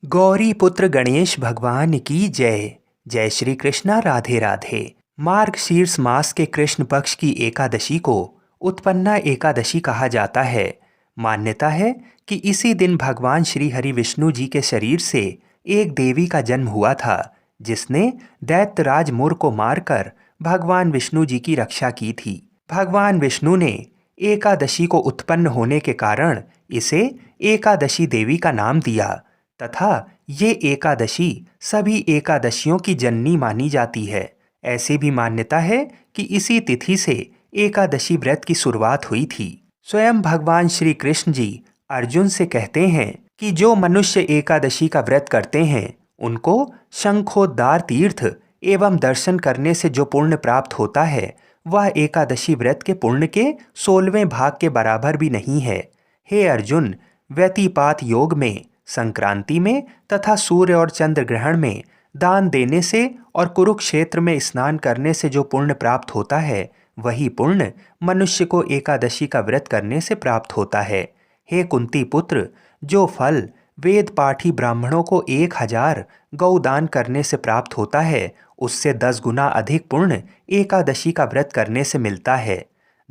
गौरी पुत्र गणेश भगवान की जय। जय श्री कृष्णा, राधे राधे। मार्गशीर्ष मास के कृष्ण पक्ष की एकादशी को उत्पन्ना एकादशी कहा जाता है। मान्यता है कि इसी दिन भगवान श्री हरि विष्णु जी के शरीर से एक देवी का जन्म हुआ था, जिसने दैत्यराज मुर को मारकर भगवान विष्णु जी की रक्षा की थी। भगवान विष्णु ने एकादशी को उत्पन्न होने के कारण इसे एकादशी देवी का नाम दिया तथा ये एकादशी सभी एकादशियों की जननी मानी जाती है। ऐसी भी मान्यता है कि इसी तिथि से एकादशी व्रत की शुरुआत हुई थी। स्वयं भगवान श्री कृष्ण जी अर्जुन से कहते हैं कि जो मनुष्य एकादशी का व्रत करते हैं उनको शंखोद्धार तीर्थ एवं दर्शन करने से जो पुण्य प्राप्त होता है वह एकादशी व्रत के पुण्य के 16वें भाग के बराबर भी नहीं है। हे अर्जुन, व्यतिपात योग में, संक्रांति में तथा सूर्य और चंद्र ग्रहण में दान देने से और कुरुक्षेत्र में स्नान करने से जो पुण्य प्राप्त होता है वही पुण्य मनुष्य को एकादशी का व्रत करने से प्राप्त होता है। हे कुंती पुत्र, जो फल वेद पाठी ब्राह्मणों को 1000 गौदान करने से प्राप्त होता है उससे 10 गुना अधिक पुण्य एकादशी का व्रत करने से मिलता है।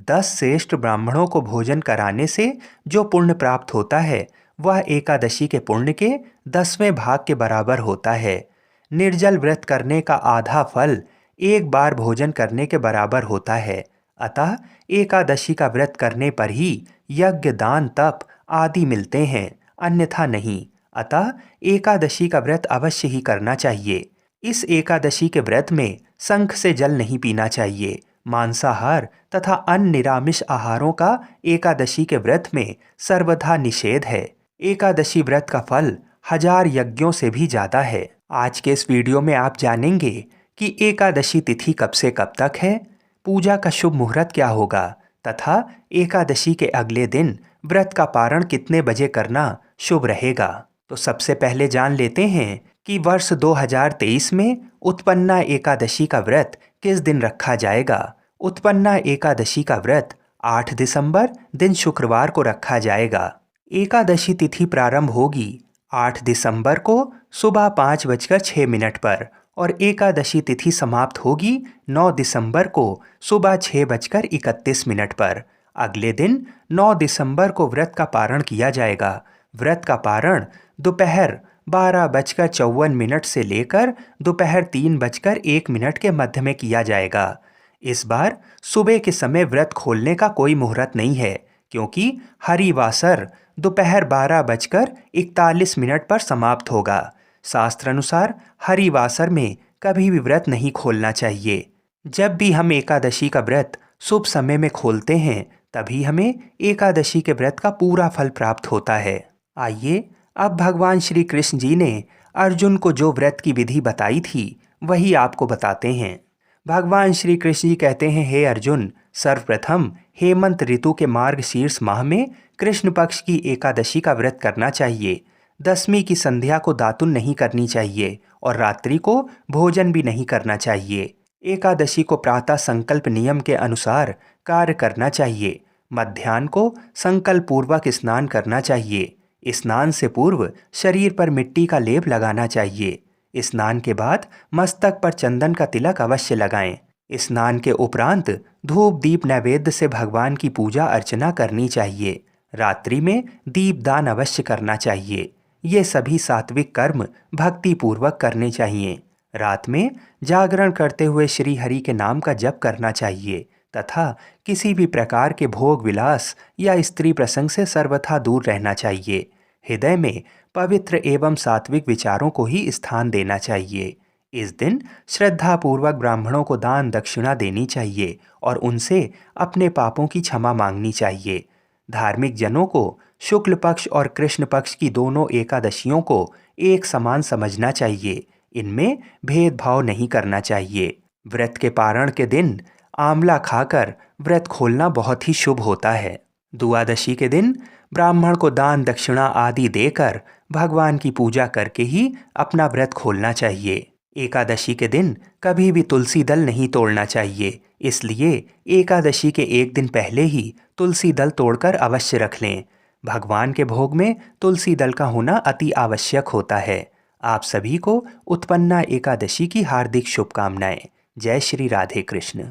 10 श्रेष्ठ ब्राह्मणों को भोजन कराने से जो पुण्य प्राप्त होता है वह एकादशी के पुण्य के 10वें भाग के बराबर होता है। निर्जल व्रत करने का आधा फल एक बार भोजन करने के बराबर होता है। अतः एकादशी का व्रत करने पर ही यज्ञ, दान, तप आदि मिलते हैं, अन्यथा नहीं। अतः एकादशी का व्रत अवश्य ही करना चाहिए। इस एकादशी के व्रत में शंख से जल नहीं पीना चाहिए। मांसाहार तथा अन्य निरामिष आहारों का एकादशी के व्रत में सर्वथा निषेध है। एकादशी व्रत का फल 1000 यज्ञों से भी ज़्यादा है। आज के इस वीडियो में आप जानेंगे कि एकादशी तिथि कब से कब तक है, पूजा का शुभ मुहूर्त क्या होगा तथा एकादशी के अगले दिन व्रत का पारण कितने बजे करना शुभ रहेगा। तो सबसे पहले जान लेते हैं कि वर्ष 2023 में उत्पन्ना एकादशी का व्रत किस दिन रखा जाएगा। उत्पन्ना एकादशी का व्रत 8 दिसंबर दिन शुक्रवार को रखा जाएगा। एकादशी तिथि प्रारंभ होगी 8 दिसंबर को सुबह 5:06 पर और एकादशी तिथि समाप्त होगी 9 दिसंबर को सुबह 6:31 पर। अगले दिन 9 दिसंबर को व्रत का पारण किया जाएगा। व्रत का पारण दोपहर 12:54 से लेकर दोपहर 3:01 के मध्य में किया जाएगा। इस बार सुबह के समय व्रत खोलने का कोई मुहूर्त नहीं है, क्योंकि हरिवासर दोपहर 12:41 पर समाप्त होगा। शास्त्रानुसार हरिवासर में कभी भी व्रत नहीं खोलना चाहिए। जब भी हम एकादशी का व्रत शुभ समय में खोलते हैं तभी हमें एकादशी के व्रत का पूरा फल प्राप्त होता है। आइए अब भगवान श्री कृष्ण जी ने अर्जुन को जो व्रत की विधि बताई थी वही आपको बताते हैं। भगवान श्री कृष्ण जी कहते हैं, हे अर्जुन, सर्वप्रथम हेमंत ऋतु के मार्गशीर्ष माह में कृष्ण पक्ष की एकादशी का व्रत करना चाहिए। 10वीं की संध्या को दातुन नहीं करनी चाहिए और रात्रि को भोजन भी नहीं करना चाहिए। एकादशी को प्रातः संकल्प नियम के अनुसार कार्य करना चाहिए। मध्याह्न को संकल्प पूर्वक स्नान करना चाहिए। स्नान से पूर्व शरीर पर मिट्टी का लेप लगाना चाहिए। स्नान के बाद मस्तक पर चंदन का तिलक अवश्य लगाएं। स्नान के उपरांत धूप दीप नैवेद्य से भगवान की पूजा अर्चना करनी चाहिए। रात्रि में दीपदान अवश्य करना चाहिए। ये सभी सात्विक कर्म भक्ति पूर्वक करने चाहिए। रात में जागरण करते हुए श्री हरि के नाम का जप करना चाहिए तथा किसी भी प्रकार के भोग विलास या स्त्री प्रसंग से सर्वथा दूर रहना चाहिए। हृदय में पवित्र एवं सात्विक विचारों को ही स्थान देना चाहिए। इस दिन श्रद्धापूर्वक ब्राह्मणों को दान दक्षिणा देनी चाहिए और उनसे अपने पापों की क्षमा मांगनी चाहिए। धार्मिक जनों को शुक्ल पक्ष और कृष्ण पक्ष की दोनों एकादशियों को एक समान समझना चाहिए। इनमें भेदभाव नहीं करना चाहिए। व्रत के पारण के दिन आंवला खाकर व्रत खोलना बहुत ही शुभ होता है। द्वादशी के दिन ब्राह्मण को दान दक्षिणा आदि देकर भगवान की पूजा करके ही अपना व्रत खोलना चाहिए। एकादशी के दिन कभी भी तुलसी दल नहीं तोड़ना चाहिए, इसलिए एकादशी के एक दिन पहले ही तुलसी दल तोड़कर अवश्य रख लें। भगवान के भोग में तुलसी दल का होना अति आवश्यक होता है। आप सभी को उत्पन्ना एकादशी की हार्दिक शुभकामनाएं। जय श्री राधे कृष्ण।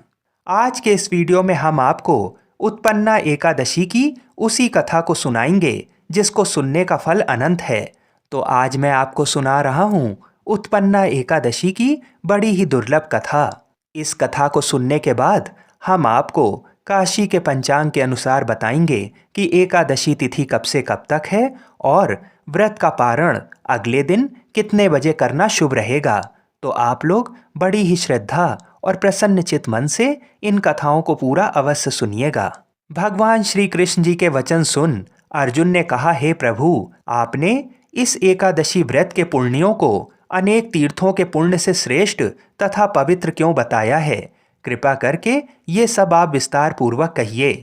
आज के इस वीडियो में हम आपको उत्पन्ना एकादशी की उसी कथा को सुनाएंगे जिसको सुनने का फल अनंत है। तो आज मैं आपको सुना रहा हूँ उत्पन्ना एकादशी की बड़ी ही दुर्लभ कथा। इस कथा को सुनने के बाद हम आपको काशी के पंचांग के अनुसार बताएंगे कि एकादशी तिथि कब से कब तक है और व्रत का पारण अगले दिन कितने बजे करना शुभ रहेगा। तो आप लोग बड़ी ही श्रद्धा और प्रसन्नचित मन से इन कथाओं को पूरा अवश्य सुनिएगा। भगवान श्री कृष्ण जी के वचन सुन अर्जुन ने कहा, हे प्रभु, आपने इस एकादशी व्रत के पुण्यों को अनेक तीर्थों के पुण्य से श्रेष्ठ तथा पवित्र क्यों बताया है? कृपा करके ये सब आप विस्तार पूर्वक कहिए।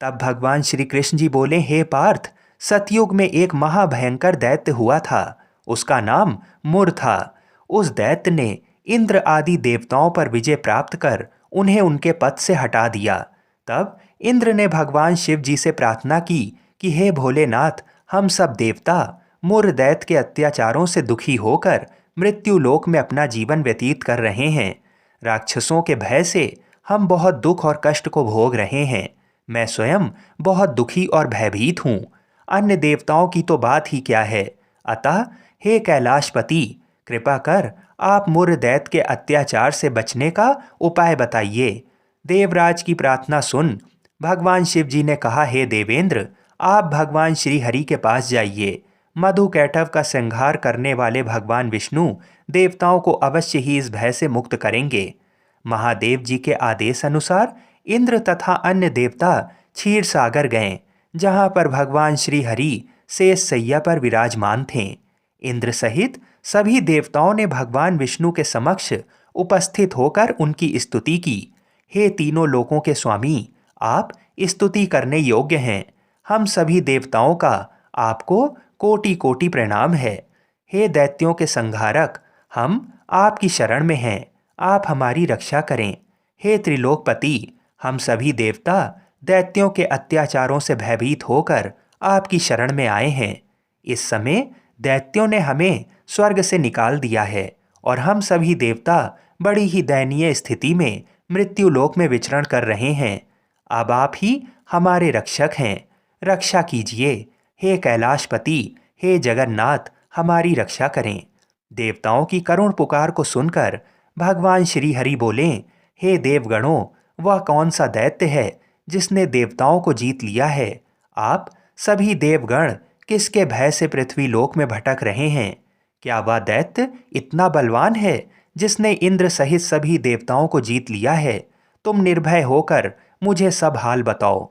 तब भगवान श्री कृष्ण जी बोले, हे पार्थ, सतयुग में एक महाभयंकर दैत्य हुआ था। उसका नाम मुर था। उस दैत्य ने इंद्र आदि देवताओं पर विजय प्राप्त कर उन्हें उनके पद से हटा दिया। तब इंद्र ने भगवान शिव जी से प्रार्थना की कि हे भोलेनाथ, हम सब देवता मुर दैत्य के अत्याचारों से दुखी होकर मृत्यु लोक में अपना जीवन व्यतीत कर रहे हैं। राक्षसों के भय से हम बहुत दुख और कष्ट को भोग रहे हैं। मैं स्वयं बहुत दुखी और भयभीत हूँ। अन्य देवताओं की तो बात ही क्या है। अतः हे कैलाशपति, कृपा कर आप मुर दैत्य के अत्याचार से बचने का उपाय बताइए। देवराज की प्रार्थना सुन भगवान शिव जी ने कहा, हे देवेंद्र, आप भगवान श्री हरि के पास जाइए। मधु कैटव का संहार करने वाले भगवान विष्णु देवताओं को अवश्य ही इस भय से मुक्त करेंगे। महादेव जी के आदेश अनुसार इंद्र तथा अन्य देवता क्षीर सागर गए, जहां पर भगवान श्री हरि शेष सैया पर विराजमान थे। इंद्र सहित सभी देवताओं ने भगवान विष्णु के समक्ष उपस्थित होकर उनकी स्तुति की। हे तीनों लोकों के स्वामी, आप स्तुति करने योग्य हैं। हम सभी देवताओं का आपको कोटि कोटि प्रणाम है। हे दैत्यों के संहारक, हम आपकी शरण में हैं। आप हमारी रक्षा करें। हे त्रिलोकपति, हम सभी देवता दैत्यों के अत्याचारों से भयभीत होकर आपकी शरण में आए हैं। इस समय दैत्यों ने हमें स्वर्ग से निकाल दिया है और हम सभी देवता बड़ी ही दयनीय स्थिति में मृत्यु लोक में विचरण कर रहे हैं। अब आप ही हमारे रक्षक हैं। रक्षा कीजिए। हे कैलाशपति, हे जगन्नाथ, हमारी रक्षा करें। देवताओं की करुण पुकार को सुनकर भगवान श्री हरि बोले, हे देवगणों, वह कौन सा दैत्य है जिसने देवताओं को जीत लिया है? आप सभी देवगण किसके भय से पृथ्वी लोक में भटक रहे हैं? क्या वह दैत्य इतना बलवान है जिसने इंद्र सहित सभी देवताओं को जीत लिया है? तुम निर्भय होकर मुझे सब हाल बताओ।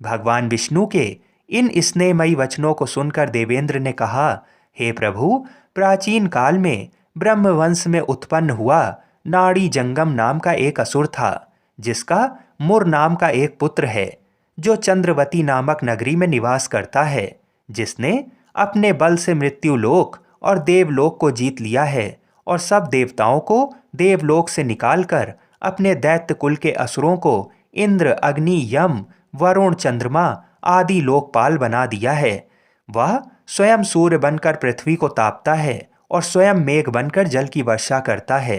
भगवान विष्णु के इन स्नेहमयी वचनों को सुनकर देवेंद्र ने कहा, हे प्रभु, प्राचीन काल में ब्रह्मवंश में उत्पन्न हुआ नाड़ी जंगम नाम का एक असुर था, जिसका मुर नाम का एक पुत्र है, जो चंद्रवती नामक नगरी में निवास करता है, जिसने अपने बल से मृत्यु लोक और देवलोक को जीत लिया है और सब देवताओं को देवलोक से निकालकर अपने दैत्य कुल के असुरों को इंद्र, अग्नि, यम, वरुण, चंद्रमा आदि लोकपाल बना दिया है। वह स्वयं सूर्य बनकर पृथ्वी को तापता है और स्वयं मेघ बनकर जल की वर्षा करता है।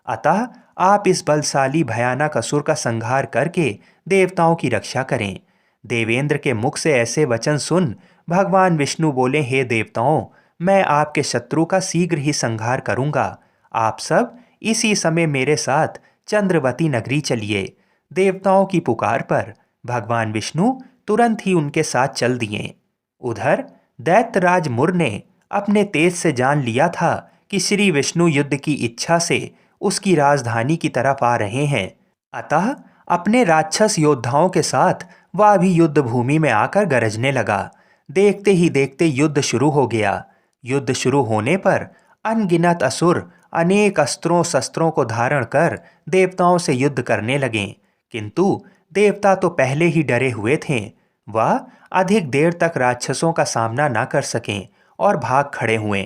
अतः आप इस बलशाली भयानक असुर का संहार करके देवताओं की रक्षा करें। देवेंद्र के मुख से ऐसे वचन सुन भगवान विष्णु बोले, हे देवताओं, मैं आपके शत्रु का शीघ्र ही संहार करूंगा। आप सब इसी समय मेरे साथ चंद्रवती नगरी चलिए। देवताओं की पुकार पर भगवान विष्णु तुरंत ही उनके साथ चल दिए। उधर दैत्यराज मुर ने अपने तेज से जान लिया था कि श्री विष्णु युद्ध की इच्छा से उसकी राजधानी की तरफ आ रहे हैं। अतः अपने राक्षस योद्धाओं के साथ वह भी युद्ध भूमि में आकर गरजने लगा। देखते ही देखते युद्ध शुरू हो गया। युद्ध शुरू होने पर अनगिनत असुर अनेक अस्त्रों शस्त्रों को धारण कर देवताओं से युद्ध करने लगे, किंतु देवता तो पहले ही डरे हुए थे। वह अधिक देर तक राक्षसों का सामना न कर सकें और भाग खड़े हुए।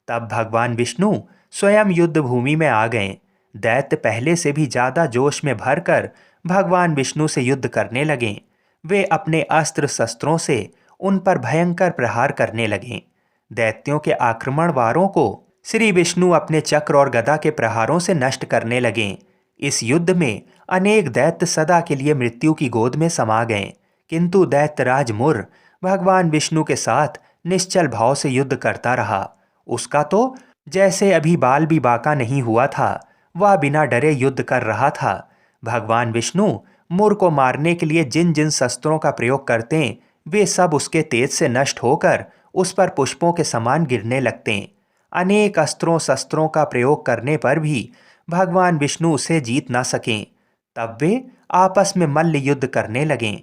तब भगवान विष्णु स्वयं युद्ध भूमि में आ गए। दैत्य पहले से भी ज्यादा जोश में भरकर भगवान विष्णु से युद्ध करने लगे। वे अपने अस्त्र शस्त्रों से उन पर भयंकर प्रहार करने लगे। दैत्यों के आक्रमणवारों को श्री विष्णु अपने चक्र और गदा के प्रहारों से नष्ट करने लगे। इस युद्ध में अनेक दैत्य सदा के लिए मृत्यु की गोद में समा गए, किंतु दैत्यराज मुर भगवान विष्णु के साथ निश्चल भाव से युद्ध करता रहा। उसका तो जैसे अभी बाल भी बाका नहीं हुआ था, वह बिना डरे युद्ध कर रहा था। भगवान विष्णु मुर को मारने के लिए जिन जिन शस्त्रों का प्रयोग करते, वे सब उसके तेज से नष्ट होकर उस पर पुष्पों के समान गिरने लगते। अनेक अस्त्रों शस्त्रों का प्रयोग करने पर भी भगवान विष्णु उसे जीत ना सकें। तब वे आपस में मल्ल युद्ध करने लगें।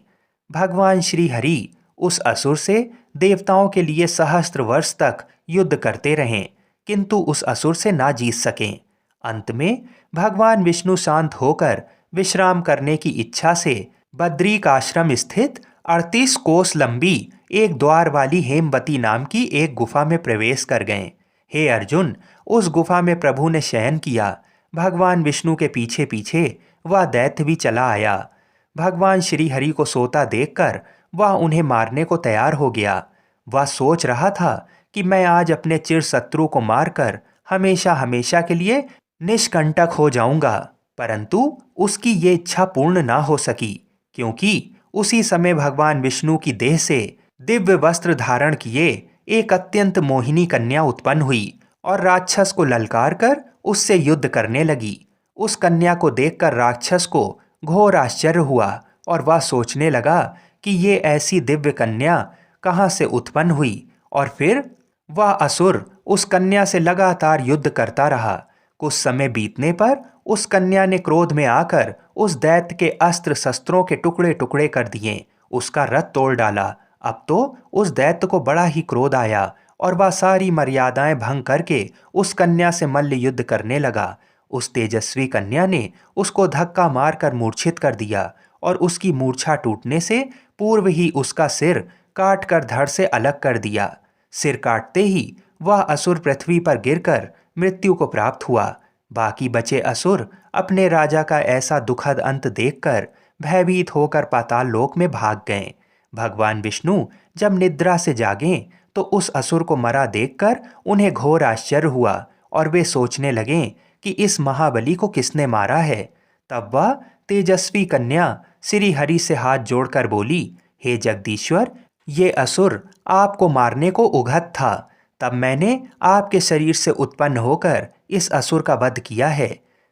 भगवान श्री हरि उस असुर से देवताओं के लिए सहस्त्र वर्ष तक युद्ध करते रहें, किंतु उस असुर से ना जीत सकें। अंत में भगवान विष्णु शांत होकर विश्राम करने की इच्छा से बद्रीक आश्रम स्थित 38 कोस लंबी एक द्वार वाली हेमवती नाम की एक गुफा में प्रवेश कर गए। हे अर्जुन, उस गुफा में प्रभु ने शयन किया। भगवान विष्णु के पीछे पीछे वह दैत्य भी चला आया। भगवान श्री हरि को सोता देखकर वह उन्हें मारने को तैयार हो गया। वह सोच रहा था कि मैं आज अपने चिर शत्रु को मारकर हमेशा हमेशा के लिए निष्कंटक हो जाऊंगा, परंतु उसकी ये इच्छा पूर्ण ना हो सकी, क्योंकि उसी समय भगवान विष्णु की देह से दिव्य वस्त्र धारण किए एक अत्यंत मोहिनी कन्या उत्पन्न हुई और राक्षस को ललकार कर उससे युद्ध करने लगी। उस कन्या को देखकर राक्षस को घोर आश्चर्य हुआ और वह सोचने लगा कि ये ऐसी दिव्य कन्या कहाँ से उत्पन्न हुई, और फिर वह असुर उस कन्या से लगातार युद्ध करता रहा। कुछ समय बीतने पर उस कन्या ने क्रोध में आकर उस दैत्य के अस्त्र शस्त्रों के टुकड़े टुकड़े कर दिए, उसका रथ तोड़ डाला। अब तो उस दैत्य को बड़ा ही क्रोध आया और वह सारी मर्यादाएं भंग करके उस कन्या से मल्ल युद्ध करने लगा। उस तेजस्वी कन्या ने उसको धक्का मारकर मूर्छित कर दिया और उसकी मूर्छा टूटने से पूर्व ही उसका सिर काट कर धड़ से अलग कर दिया। सिर काटते ही वह असुर पृथ्वी पर गिरकर मृत्यु को प्राप्त हुआ। बाकी बचे असुर अपने राजा का ऐसा दुखद अंत देखकर भयभीत होकर पाताल लोक में भाग गए। भगवान विष्णु जब निद्रा से जागे तो उस असुर को मरा देखकर उन्हें घोर आश्चर्य हुआ और वे सोचने लगे कि इस महाबली को किसने मारा है। तब वह तेजस्वी कन्या श्री हरि से हाथ जोड़कर बोली, हे जगदीश्वर, ये असुर आपको मारने को उगत था, तब मैंने आपके शरीर से उत्पन्न होकर इस असुर का वध किया है।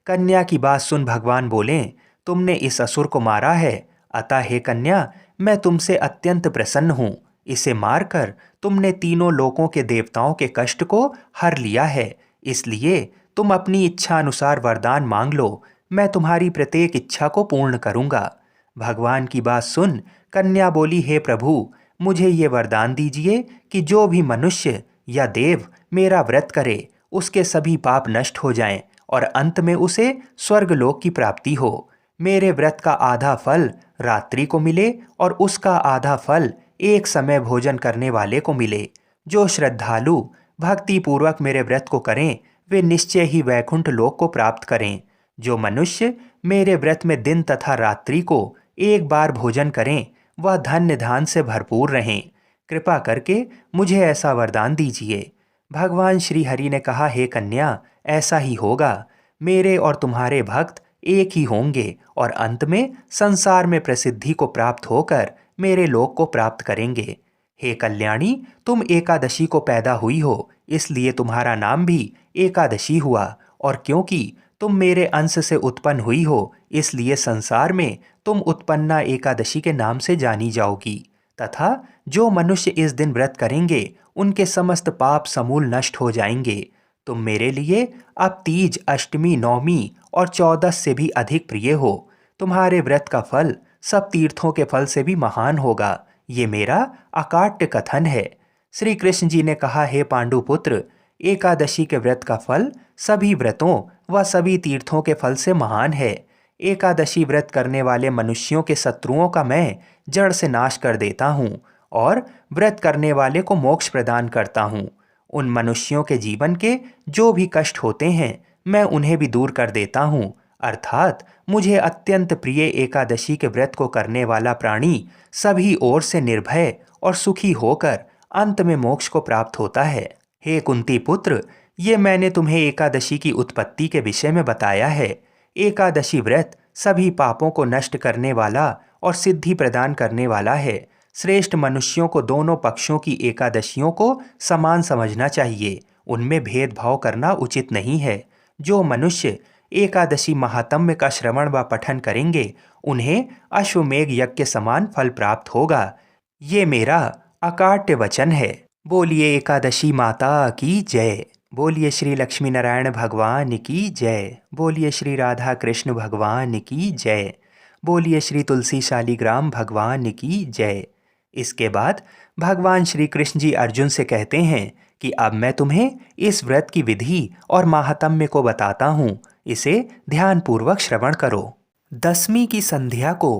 कन्या की बात सुन भगवान बोले, तुमने इस असुर को मारा है, अतः हे कन्या, मैं तुमसे अत्यंत प्रसन्न हूँ। इसे मारकर तुमने तीनों लोकों के देवताओं के कष्ट को हर लिया है, इसलिए तुम अपनी इच्छा अनुसार वरदान मांग लो, मैं तुम्हारी प्रत्येक इच्छा को पूर्ण करूँगा। भगवान की बात सुन कन्या बोली, हे प्रभु, मुझे ये वरदान दीजिए कि जो भी मनुष्य या देव मेरा व्रत करे उसके सभी पाप नष्ट हो जाएं और अंत में उसे स्वर्गलोक की प्राप्ति हो। मेरे व्रत का आधा फल रात्रि को मिले और उसका आधा फल एक समय भोजन करने वाले को मिले। जो श्रद्धालु भक्ति पूर्वक मेरे व्रत को करें वे निश्चय ही वैकुंठ लोक को प्राप्त करें। जो मनुष्य मेरे व्रत में दिन तथा रात्रि को एक बार भोजन करें वह धन्य धान से भरपूर रहें। कृपा करके मुझे ऐसा वरदान दीजिए। भगवान श्री हरि ने कहा, हे कन्या, ऐसा ही होगा। मेरे और तुम्हारे भक्त एक ही होंगे और अंत में संसार में प्रसिद्धि को प्राप्त होकर मेरे लोक को प्राप्त करेंगे। हे कल्याणी, तुम एकादशी को पैदा हुई हो, इसलिए तुम्हारा नाम भी एकादशी हुआ, और क्योंकि तुम मेरे अंश से उत्पन्न हुई हो इसलिए संसार में तुम उत्पन्ना एकादशी के नाम से जानी जाओगी। तथा जो मनुष्य इस दिन व्रत करेंगे उनके समस्त पाप समूल नष्ट हो जाएंगे। तुम मेरे लिए अब तीज, अष्टमी, नौमी और 14 से भी अधिक प्रिय हो। तुम्हारे व्रत का फल सब तीर्थों के फल से भी महान होगा। ये मेरा अकाट्य कथन है। श्री कृष्ण जी ने कहा, हे पांडुपुत्र, एकादशी के व्रत का फल सभी व्रतों व सभी तीर्थों के फल से महान है। एकादशी व्रत करने वाले मनुष्यों के शत्रुओं का मैं जड़ से नाश कर देता हूँ और व्रत करने वाले को मोक्ष प्रदान करता हूँ। उन मनुष्यों के जीवन के जो भी कष्ट होते हैं मैं उन्हें भी दूर कर देता हूँ। अर्थात मुझे अत्यंत प्रिय एकादशी के व्रत को करने वाला प्राणी सभी ओर से निर्भय और सुखी होकर अंत में मोक्ष को प्राप्त होता है। हे कुंती पुत्र, ये मैंने तुम्हें एकादशी की उत्पत्ति के विषय में बताया है। एकादशी व्रत सभी पापों को नष्ट करने वाला और सिद्धि प्रदान करने वाला है। श्रेष्ठ मनुष्यों को दोनों पक्षों की एकादशियों को समान समझना चाहिए, उनमें भेदभाव करना उचित नहीं है। जो मनुष्य एकादशी महात्म्य का श्रवण व पठन करेंगे उन्हें अश्वमेघ यज्ञ के समान फल प्राप्त होगा। ये मेरा अकाट्य वचन है। बोलिए एकादशी माता की जय। बोलिए श्री लक्ष्मी नारायण भगवान की जय। बोलिए श्री राधा कृष्ण भगवान की जय। बोलिए श्री तुलसी शालिग्राम भगवान की जय। इसके बाद भगवान श्री कृष्ण जी अर्जुन से कहते हैं कि अब मैं तुम्हें इस व्रत की विधि और माहात्म्य को बताता हूँ, इसे ध्यानपूर्वक श्रवण करो। दसवीं की संध्या को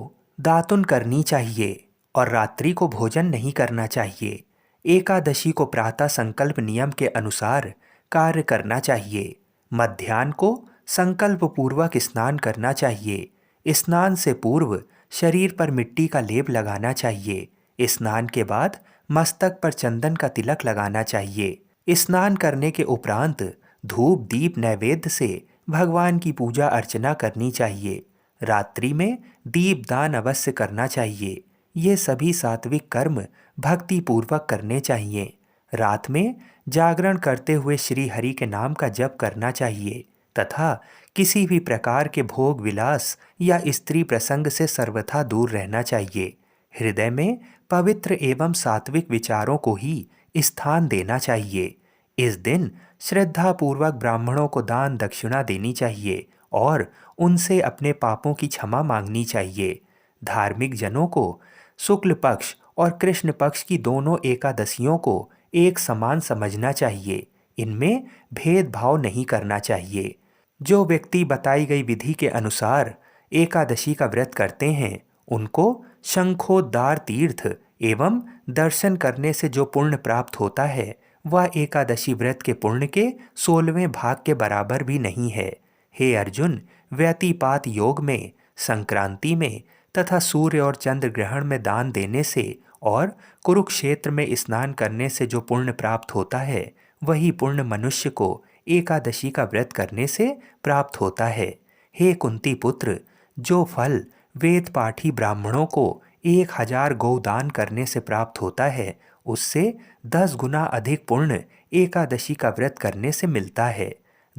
दातुन करनी चाहिए और रात्रि को भोजन नहीं करना चाहिए। एकादशी को प्रातः संकल्प नियम के अनुसार कार्य करना चाहिए। मध्याह्न को संकल्प पूर्वक स्नान करना चाहिए। स्नान से पूर्व शरीर पर मिट्टी का लेप लगाना चाहिए। स्नान के बाद मस्तक पर चंदन का तिलक लगाना चाहिए। स्नान करने के उपरांत धूप दीप नैवेद्य से भगवान की पूजा अर्चना करनी चाहिए। रात्रि में दीपदान अवश्य करना चाहिए। ये सभी सात्विक कर्म भक्ति पूर्वक करने चाहिए। रात में जागरण करते हुए श्री हरि के नाम का जप करना चाहिए तथा किसी भी प्रकार के भोग विलास या स्त्री प्रसंग से सर्वथा दूर रहना चाहिए। हृदय में पवित्र एवं सात्विक विचारों को ही स्थान देना चाहिए। इस दिन श्रद्धा पूर्वक ब्राह्मणों को दान दक्षिणा देनी चाहिए और उनसे अपने पापों की क्षमा मांगनी चाहिए। धार्मिक जनों को शुक्ल पक्ष और कृष्ण पक्ष की दोनों एकादशियों को एक समान समझना चाहिए। इनमें भेदभाव नहीं करना चाहिए। जो व्यक्ति बताई गई विधि के अनुसार एकादशी का व्रत करते हैं उनको शंखोद्धार तीर्थ एवं दर्शन करने से जो पुण्य प्राप्त होता है वह एकादशी व्रत के पुण्य के 16वें भाग के बराबर भी नहीं है। हे अर्जुन, व्यतिपात योग में, संक्रांति में तथा सूर्य और चंद्र ग्रहण में दान देने से और कुरुक्षेत्र में स्नान करने से जो पुण्य प्राप्त होता है वही पुण्य मनुष्य को एकादशी का व्रत करने से प्राप्त होता है। हे कुंती पुत्र, जो फल वेद पाठी ब्राह्मणों को 1000 गौदान करने से प्राप्त होता है उससे 10 गुना अधिक पुण्य एकादशी का व्रत करने से मिलता है।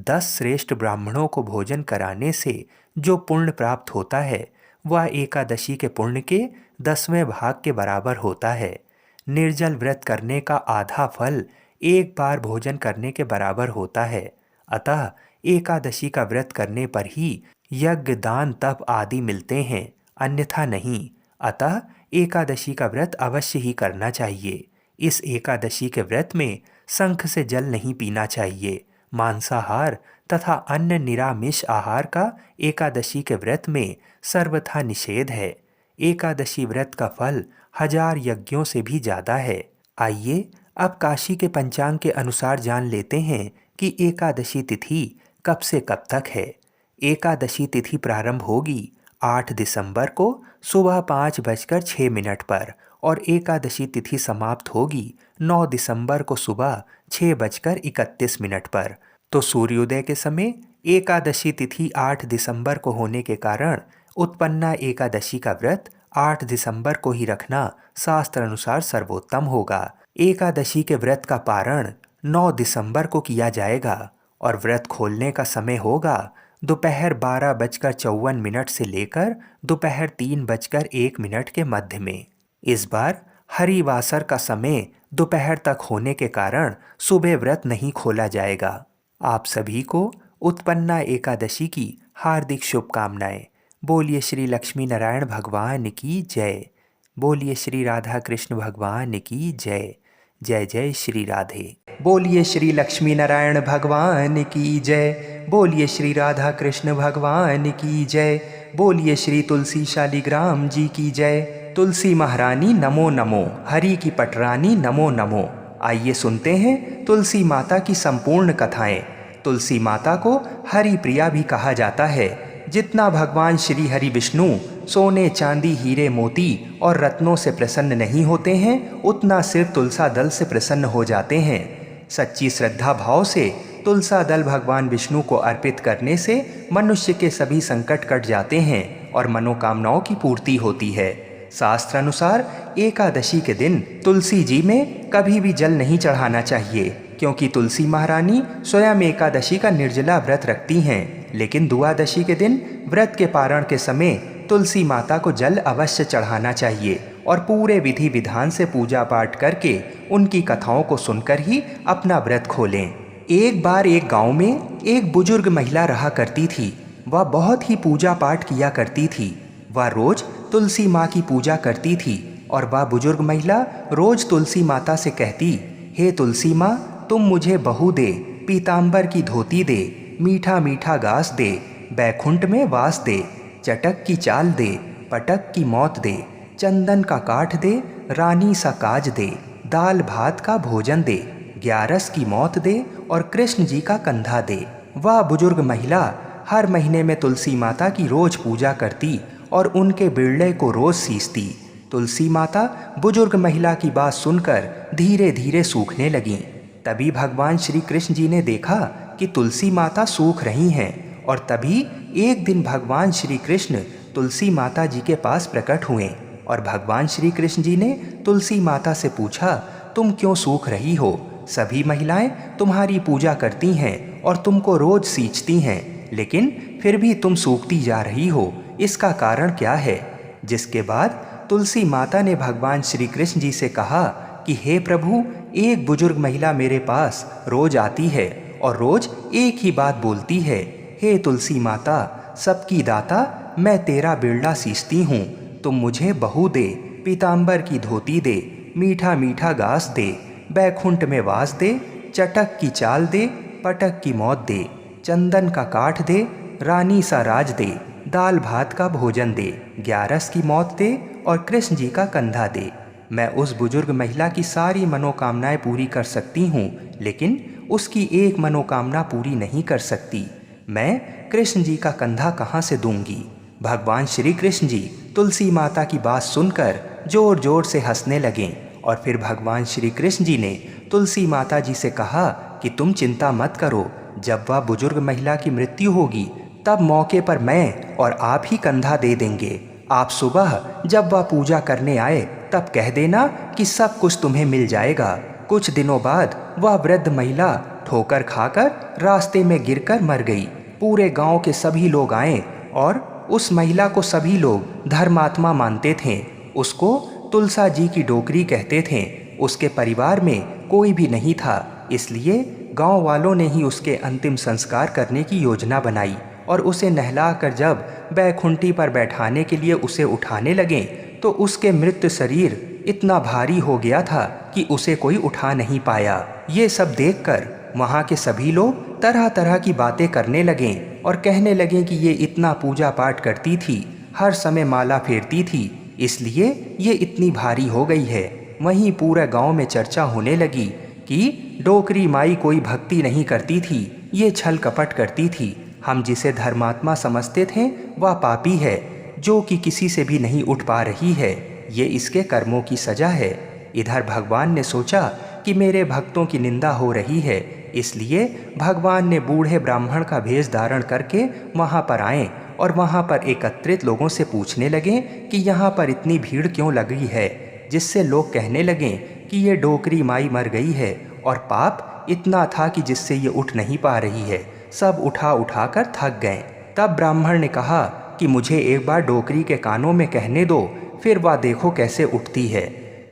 10 श्रेष्ठ ब्राह्मणों को भोजन कराने से जो पुण्य प्राप्त होता है वह एकादशी के पुण्य के 10वें भाग के बराबर होता है। निर्जल व्रत करने का आधा फल एक बार भोजन करने के बराबर होता है। अतः एकादशी का व्रत करने पर ही यज्ञ दान तप आदि मिलते हैं, अन्यथा नहीं। अतः एकादशी का व्रत अवश्य ही करना चाहिए। इस एकादशी के व्रत में शंख से जल नहीं पीना चाहिए। मांसाहार तथा अन्य निरामिष आहार का एकादशी के व्रत में सर्वथा निषेध है। एकादशी व्रत का फल 1000 यज्ञों से भी ज़्यादा है। आइए अब काशी के पंचांग के अनुसार जान लेते हैं कि एकादशी तिथि कब से कब तक है। एकादशी तिथि प्रारंभ होगी 8 दिसंबर को सुबह 5:06 पर और एकादशी तिथि समाप्त होगी 9 दिसंबर को सुबह 6:31 पर। तो सूर्योदय के समय एकादशी तिथि 8 दिसंबर को होने के कारण उत्पन्ना एकादशी का व्रत 8 दिसंबर को ही रखना शास्त्र अनुसार सर्वोत्तम होगा। एकादशी के व्रत का पारण 9 दिसंबर को किया जाएगा और व्रत खोलने का समय होगा दोपहर 12:54 से लेकर दोपहर 3:01 के मध्य में। इस बार हरिवासर का समय दोपहर तक होने के कारण सुबह व्रत नहीं खोला जाएगा। आप सभी को उत्पन्ना एकादशी की हार्दिक शुभकामनाएं। बोलिए श्री लक्ष्मी नारायण भगवान की जय। बोलिए श्री राधा कृष्ण भगवान की जय। जय जय श्री राधे। बोलिए श्री लक्ष्मी नारायण भगवान की जय। बोलिए श्री राधा कृष्ण भगवान की जय। बोलिए श्री तुलसी शालिग्राम जी की जय। तुलसी महारानी नमो नमो, हरि की पटरानी नमो नमो। आइए सुनते हैं तुलसी माता की संपूर्ण कथाएं। तुलसी माता को हरि प्रिया भी कहा जाता है। जितना भगवान श्री हरि विष्णु सोने चांदी हीरे मोती और रत्नों से प्रसन्न नहीं होते हैं, उतना सिर्फ तुलसा दल से प्रसन्न हो जाते हैं। सच्ची श्रद्धा भाव से तुलसा दल भगवान विष्णु को अर्पित करने से मनुष्य के सभी संकट कट जाते हैं और मनोकामनाओं की पूर्ति होती है। शास्त्र अनुसार एकादशी के दिन तुलसी जी में कभी भी जल नहीं चढ़ाना चाहिए, क्योंकि तुलसी महारानी स्वयं एकादशी का निर्जला व्रत रखती हैं। लेकिन द्वादशी के दिन व्रत के पारण के समय तुलसी माता को जल अवश्य चढ़ाना चाहिए और पूरे विधि विधान से पूजा पाठ करके उनकी कथाओं को सुनकर ही अपना व्रत खोलें। एक बार एक गांव में एक बुजुर्ग महिला रहा करती थी। वह बहुत ही पूजा पाठ किया करती थी। वह रोज तुलसी माँ की पूजा करती थी और वह बुजुर्ग महिला रोज तुलसी माता से कहती, हे तुलसी माँ, तुम मुझे बहू दे, पीताम्बर की धोती दे, मीठा मीठा घास दे, बैकुंठ में वास दे, चटक की चाल दे, पटक की मौत दे, चंदन का काठ दे, रानी सा काज दे, दाल भात का भोजन दे, 11 की मौत दे और कृष्ण जी का कंधा दे। वह बुजुर्ग महिला हर महीने में तुलसी माता की रोज पूजा करती और उनके बिरले को रोज सींचती। तुलसी माता बुजुर्ग महिला की बात सुनकर धीरे धीरे सूखने लगीं। तभी भगवान श्री कृष्ण जी ने देखा कि तुलसी माता सूख रही हैं और तभी एक दिन भगवान श्री कृष्ण तुलसी माता जी के पास प्रकट हुए और भगवान श्री कृष्ण जी ने तुलसी माता से पूछा, तुम क्यों सूख रही हो? सभी महिलाएं तुम्हारी पूजा करती हैं और तुमको रोज सींचती हैं, लेकिन फिर भी तुम सूखती जा रही हो, इसका कारण क्या है? जिसके बाद तुलसी माता ने भगवान श्री कृष्ण जी से कहा कि हे प्रभु, एक बुजुर्ग महिला मेरे पास रोज आती है और रोज एक ही बात बोलती है, हे तुलसी माता, सबकी दाता, मैं तेरा बिरला सींचती हूँ, तुम मुझे बहू दे, पीताम्बर की धोती दे, मीठा मीठा घास दे, बैकुंठ में वास दे, चटक की चाल दे, पटक की मौत दे, चंदन का काठ दे, रानी सा राज दे, दाल भात का भोजन दे, 11 की मौत दे और कृष्ण जी का कंधा दे। मैं उस बुजुर्ग महिला की सारी मनोकामनाएं पूरी कर सकती हूँ, लेकिन उसकी एक मनोकामना पूरी नहीं कर सकती। मैं कृष्ण जी का कंधा कहाँ से दूंगी? भगवान श्री कृष्ण जी तुलसी माता की बात सुनकर जोर जोर से हंसने लगें और फिर भगवान श्री कृष्ण जी ने तुलसी माता जी से कहा कि तुम चिंता मत करो, जब वह बुजुर्ग महिला की मृत्यु होगी तब मौके पर मैं और आप ही कंधा दे देंगे। आप सुबह जब वह पूजा करने आए तब कह देना कि सब कुछ तुम्हें मिल जाएगा। कुछ दिनों बाद वह वृद्ध महिला ठोकर खाकर रास्ते में गिरकर मर गई। पूरे गांव के सभी लोग आए और उस महिला को सभी लोग धर्मात्मा मानते थे। उसको तुलसा जी की डोकरी कहते थे। उसके परिवार में कोई भी नहीं था, इसलिए गांव वालों ने ही उसके अंतिम संस्कार करने की योजना बनाई और उसे नहलाकर जब बैकुंठी पर बैठाने के लिए उसे उठाने लगे तो उसके मृत शरीर इतना भारी हो गया था कि उसे कोई उठा नहीं पाया। ये सब देखकर वहाँ के सभी लोग तरह तरह की बातें करने लगे और कहने लगे कि ये इतना पूजा पाठ करती थी, हर समय माला फेरती थी, इसलिए ये इतनी भारी हो गई है। वहीं पूरे गांव में चर्चा होने लगी कि डोकरी माई कोई भक्ति नहीं करती थी, ये छल कपट करती थी। हम जिसे धर्मात्मा समझते थे वह पापी है, जो कि किसी से भी नहीं उठ पा रही है। ये इसके कर्मों की सजा है। इधर भगवान ने सोचा कि मेरे भक्तों की निंदा हो रही है, इसलिए भगवान ने बूढ़े ब्राह्मण का भेष धारण करके वहाँ पर आए और वहाँ पर एकत्रित लोगों से पूछने लगे कि यहाँ पर इतनी भीड़ क्यों लगी है, जिससे लोग कहने लगे कि ये डोकरी माई मर गई है और पाप इतना था कि जिससे ये उठ नहीं पा रही है। सब उठा उठा कर थक गए। तब ब्राह्मण ने कहा कि मुझे एक बार डोकरी के कानों में कहने दो, फिर वह देखो कैसे उठती है।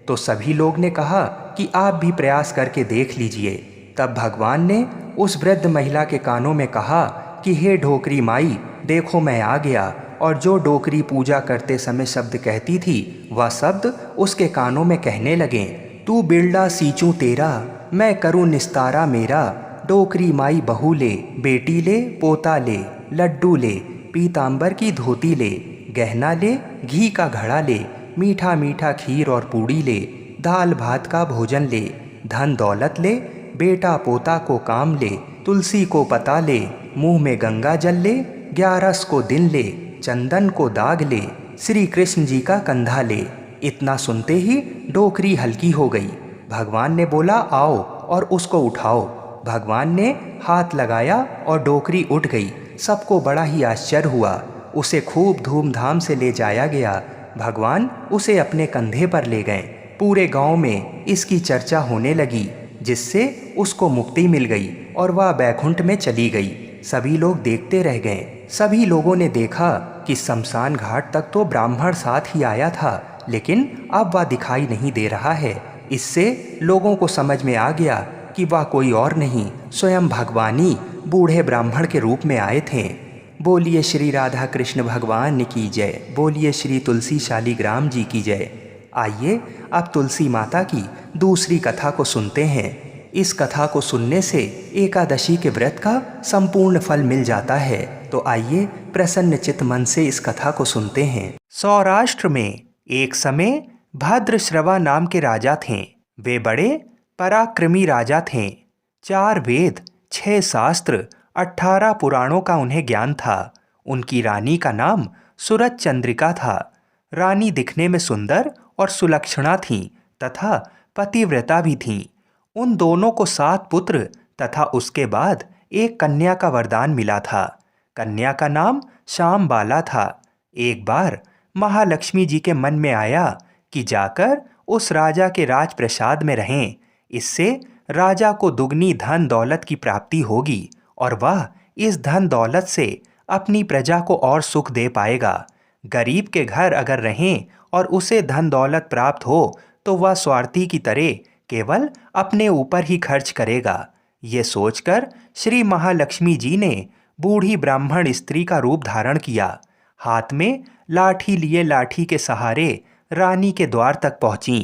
तो सभी लोग ने कहा कि आप भी प्रयास करके देख लीजिए। तब भगवान ने उस वृद्ध महिला के कानों में कहा कि हे डोकरी माई, देखो मैं आ गया। और जो डोकरी पूजा करते समय शब्द कहती थी वह शब्द उसके कानों में कहने लगे, तू बिरला सींचूं तेरा, मैं करूं निस्तारा मेरा। डोकरी माई बहू ले, बेटी ले, पोता ले, लड्डू ले, पीताम्बर की धोती ले, गहना ले, घी का घड़ा ले, मीठा मीठा खीर और पूड़ी ले, दाल भात का भोजन ले, धन दौलत ले, बेटा पोता को काम ले, तुलसी को पता ले, मुंह में गंगा जल ले, 11 को दिन ले, चंदन को दाग ले, श्री कृष्ण जी का कंधा ले। इतना सुनते ही डोकरी हल्की हो गई। भगवान ने बोला, आओ और उसको उठाओ। भगवान ने हाथ लगाया और डोकरी उठ गई। सबको बड़ा ही आश्चर्य हुआ। उसे खूब धूमधाम से ले जाया गया। भगवान उसे अपने कंधे पर ले गए। पूरे गांव में इसकी चर्चा होने लगी, जिससे उसको मुक्ति मिल गई और वह बैकुंठ में चली गई। सभी लोग देखते रह गए। सभी लोगों ने देखा कि शमशान घाट तक तो ब्राह्मण साथ ही आया था, लेकिन अब वह दिखाई नहीं दे रहा है। इससे लोगों को समझ में आ गया कि वह कोई और नहीं, स्वयं भगवान ही बूढ़े ब्राह्मण के रूप में आए थे। बोलिए श्री राधा कृष्ण भगवान की जय। बोलिए श्री तुलसी शालिग्राम जी की जय। आइए अब तुलसी माता की दूसरी कथा को सुनते हैं। इस कथा को सुनने से एकादशी के व्रत का संपूर्ण फल मिल जाता है। तो आइए प्रसन्न चित्त मन से इस कथा को सुनते हैं। सौराष्ट्र में एक समय भद्रश्रवा नाम के राजा थे। वे बड़े पराक्रमी राजा थे। 4 वेद, 6 शास्त्र, 18 पुराणों का उन्हें ज्ञान था। उनकी रानी का नाम सूरज चंद्रिका था। रानी दिखने में सुंदर और सुलक्षणा थीं तथा पतिव्रता भी थीं। उन दोनों को 7 पुत्र तथा उसके बाद एक कन्या का वरदान मिला था। कन्या का नाम श्यामबाला था। एक बार महालक्ष्मी जी के मन में आया कि जाकर उस राजा के राजप्रसाद में रहें। इससे राजा को दुगनी धन दौलत की प्राप्ति होगी और वह इस धन दौलत से अपनी प्रजा को और सुख दे पाएगा। गरीब के घर अगर रहें और उसे धन दौलत प्राप्त हो तो वह स्वार्थी की तरह केवल अपने ऊपर ही खर्च करेगा। ये सोचकर श्री महालक्ष्मी जी ने बूढ़ी ब्राह्मण स्त्री का रूप धारण किया। हाथ में लाठी लिए लाठी के सहारे रानी के द्वार तक पहुंची।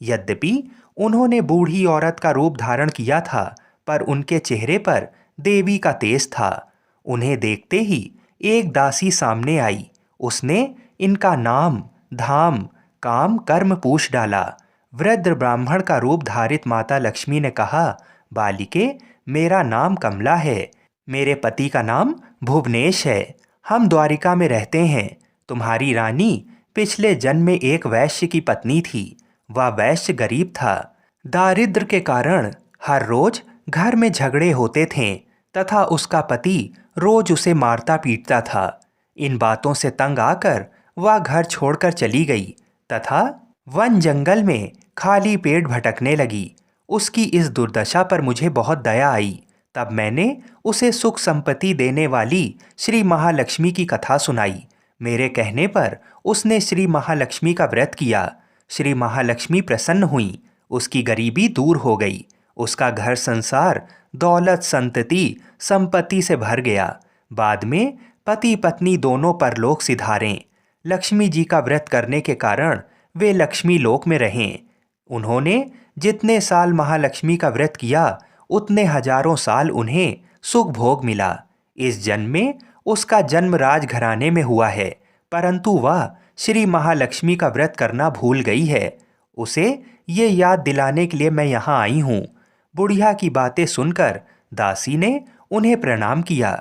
यद्यपि उन्होंने बूढ़ी औरत का रूप धारण किया था, पर उनके चेहरे पर देवी का तेज था। उन्हें देखते ही एक दासी सामने आई। उसने इनका नाम, धाम, काम, कर्म पूछ डाला। वृद्ध ब्राह्मण का रूप धारित माता लक्ष्मी ने कहा, बालिके, मेरा नाम कमला है। मेरे पति का नाम भुवनेश है। हम द्वारिका में रहते हैं। तुम्हारी रानी पिछले जन्म में एक वैश्य की पत्नी थी। वह वैश्य गरीब था। दारिद्र के कारण हर रोज घर में झगड़े होते थे तथा उसका पति रोज उसे मारता पीटता था। इन बातों से तंग आकर वह घर छोड़कर चली गई तथा वन जंगल में खाली पेट भटकने लगी। उसकी इस दुर्दशा पर मुझे बहुत दया आई। तब मैंने उसे सुख संपत्ति देने वाली श्री महालक्ष्मी की कथा सुनाई। मेरे कहने पर उसने श्री महालक्ष्मी का व्रत किया। श्री महालक्ष्मी प्रसन्न हुई। उसकी गरीबी दूर हो गई। उसका घर संसार दौलत संतति संपत्ति से भर गया। बाद में पति पत्नी दोनों परलोक सिधारे। लक्ष्मी जी का व्रत करने के कारण वे लक्ष्मी लोक में रहें। उन्होंने जितने साल महालक्ष्मी का व्रत किया उतने हजारों साल उन्हें सुख भोग मिला। इस जन्म में उसका जन्म राजघराने में हुआ है, परंतु वह श्री महालक्ष्मी का व्रत करना भूल गई है। उसे ये याद दिलाने के लिए मैं यहाँ आई हूँ। बुढ़िया की बातें सुनकर दासी ने उन्हें प्रणाम किया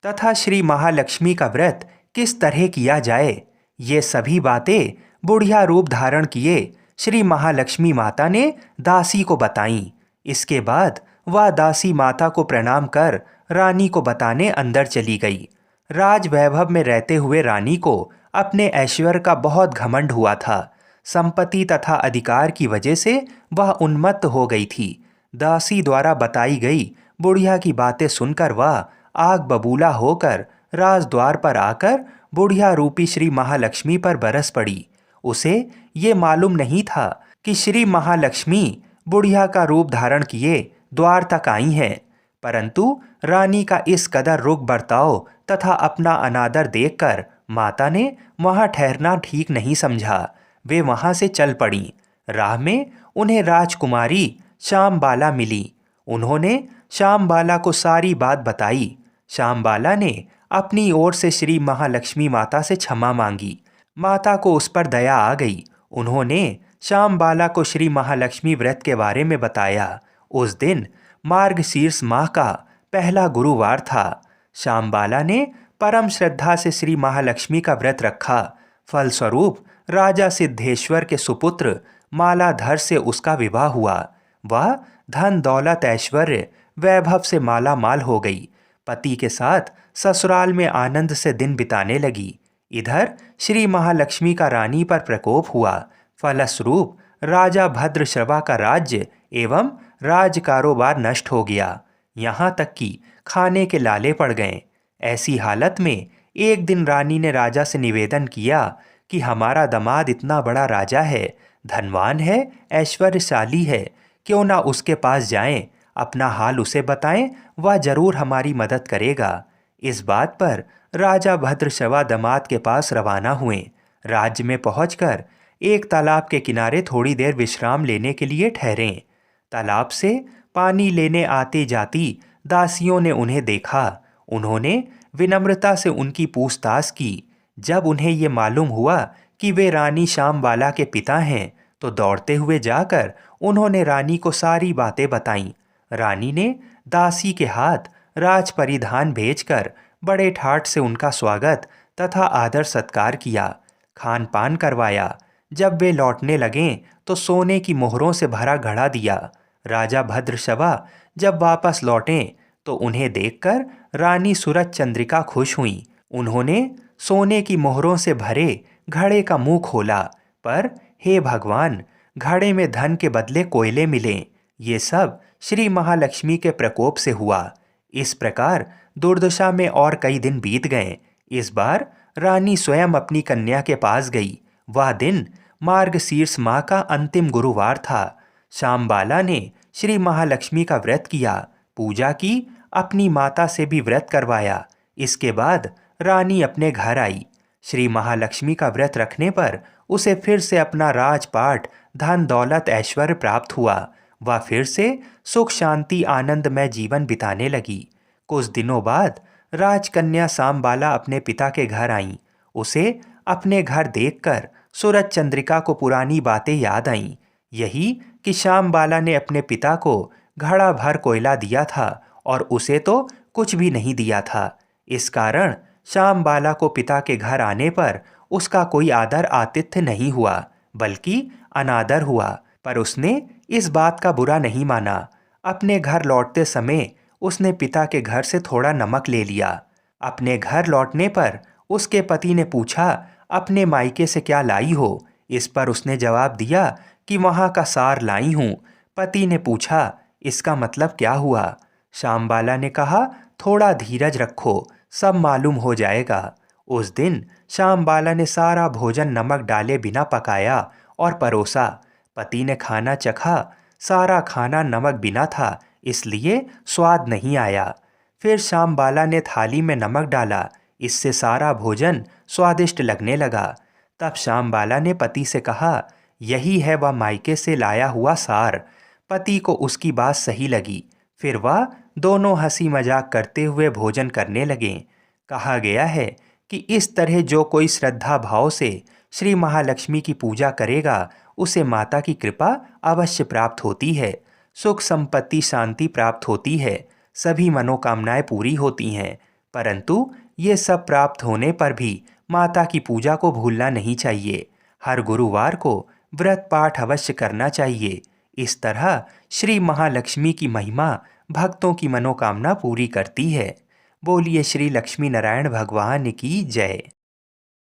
तथा श्री महालक्ष्मी का व्रत किस तरह किया जाए, ये सभी बातें बुढ़िया रूप धारण किए श्री महालक्ष्मी माता ने दासी को बताईं। इसके बाद वह दासी माता को प्रणाम कर रानी को बताने अंदर चली गई। राज वैभव में रहते हुए रानी को अपने ऐश्वर्य का बहुत घमंड हुआ था। संपत्ति तथा अधिकार की वजह से वह उन्मत्त हो गई थी। दासी द्वारा बताई गई बुढ़िया की बातें सुनकर वह आग बबूला होकर राजद्वार पर आकर बुढ़िया रूपी श्री महालक्ष्मी पर बरस पड़ी। उसे ये मालूम नहीं था कि श्री महालक्ष्मी बुढ़िया का रूप धारण किए द्वार तक आई हैं, परंतु रानी का इस कदर रुख बर्ताव तथा अपना अनादर देखकर माता ने वहाँ ठहरना ठीक नहीं समझा। वे वहाँ से चल पड़ीं। राह में उन्हें राजकुमारी श्यामबाला मिली। उन्होंने श्यामबाला को सारी बात बताई। श्यामबाला ने अपनी ओर से श्री महालक्ष्मी माता से क्षमा मांगी। माता को उस पर दया आ गई। उन्होंने श्यामबाला को श्री महालक्ष्मी व्रत के बारे में बताया। उस दिन मार्गशीर्ष माह का पहला गुरुवार था। श्यामबाला ने परम श्रद्धा से श्री महालक्ष्मी का व्रत रखा। फलस्वरूप राजा सिद्धेश्वर के सुपुत्र मालाधर से उसका विवाह हुआ। वह धन दौलत ऐश्वर्य वैभव से माला माल हो गई। पति के साथ ससुराल में आनंद से दिन बिताने लगी। इधर श्री महालक्ष्मी का रानी पर प्रकोप हुआ। फलस्वरूप राजा भद्रश्रवा का राज्य एवं राज कारोबार नष्ट हो गया। यहाँ तक कि खाने के लाले पड़ गए। ऐसी हालत में एक दिन रानी ने राजा से निवेदन किया कि हमारा दामाद इतना बड़ा राजा है, धनवान है, ऐश्वर्यशाली है, क्यों ना उसके पास जाएं, अपना हाल उसे बताएं, वह जरूर हमारी मदद करेगा। इस बात पर राजा भद्रश्रवा दामाद के पास रवाना हुए। राज्य में पहुंचकर एक तालाब के किनारे थोड़ी देर विश्राम लेने के लिए ठहरे। तालाब से पानी लेने आती जाती दासियों ने उन्हें देखा। उन्होंने विनम्रता से उनकी पूछताछ की। जब उन्हें ये मालूम हुआ कि वे रानी श्यामबाला के पिता हैं, तो दौड़ते हुए जाकर उन्होंने रानी को सारी बातें बताईं। रानी ने दासी के हाथ राज परिधान भेजकर बड़े ठाठ से उनका स्वागत तथा आदर सत्कार किया, खान पान करवाया। जब वे लौटने लगें तो सोने की मोहरों से भरा घड़ा दिया। राजा भद्रश्रवा जब वापस लौटे तो उन्हें देखकर रानी सूरज चंद्रिका खुश हुई। उन्होंने सोने की मोहरों से भरे घड़े का मुंह खोला, पर हे भगवान, घड़े में धन के बदले कोयले मिले। ये सब श्री महालक्ष्मी के प्रकोप से हुआ। इस प्रकार दुर्दशा में और कई दिन बीत गए। इस बार रानी स्वयं अपनी कन्या के पास गई। वह दिन मार्गशीर्ष माह का अंतिम गुरुवार था। श्यामबाला ने श्री महालक्ष्मी का व्रत किया, पूजा की, अपनी माता से भी व्रत करवाया। इसके बाद रानी अपने घर आई। श्री महालक्ष्मी का व्रत रखने पर उसे फिर से अपना राजपाट, धन दौलत ऐश्वर्य प्राप्त हुआ। वह फिर से सुख शांति आनंदमय जीवन बिताने लगी। कुछ दिनों बाद राजकन्या श्यामबाला अपने पिता के घर आईं। उसे अपने घर देखकर सूरज चंद्रिका को पुरानी बातें याद आईं। यही कि श्यामबाला ने अपने पिता को घड़ा भर कोयला दिया था और उसे तो कुछ भी नहीं दिया था। इस कारण श्यामबाला को पिता के घर आने पर उसका कोई आदर आतिथ्य नहीं हुआ, बल्कि अनादर हुआ। पर उसने इस बात का बुरा नहीं माना। अपने घर लौटते समय उसने पिता के घर से थोड़ा नमक ले लिया। अपने घर लौटने पर उसके पति ने पूछा, अपने मायके से क्या लाई हो? इस पर उसने जवाब दिया कि वहाँ का सार लाई हूँ। पति ने पूछा, इसका मतलब क्या हुआ? श्यामबाला ने कहा, थोड़ा धीरज रखो, सब मालूम हो जाएगा। उस दिन श्यामबाला ने सारा भोजन नमक डाले बिना पकाया और परोसा। पति ने खाना चखा। सारा खाना नमक बिना था, इसलिए स्वाद नहीं आया। फिर श्यामबाला ने थाली में नमक डाला। इससे सारा भोजन स्वादिष्ट लगने लगा। तब श्यामबाला ने पति से कहा, यही है वह मायके से लाया हुआ सार। पति को उसकी बात सही लगी। फिर वह दोनों हंसी मजाक करते हुए भोजन करने लगे। कहा गया है कि इस तरह जो कोई श्रद्धा भाव से श्री महालक्ष्मी की पूजा करेगा, उसे माता की कृपा अवश्य प्राप्त होती है। सुख संपत्ति शांति प्राप्त होती है। सभी मनोकामनाएं पूरी होती हैं। परंतु ये सब प्राप्त होने पर भी माता की पूजा को भूलना नहीं चाहिए। हर गुरुवार को व्रत पाठ अवश्य करना चाहिए। इस तरह श्री महालक्ष्मी की महिमा भक्तों की मनोकामना पूरी करती है। बोलिए श्री लक्ष्मी नारायण भगवान की जय।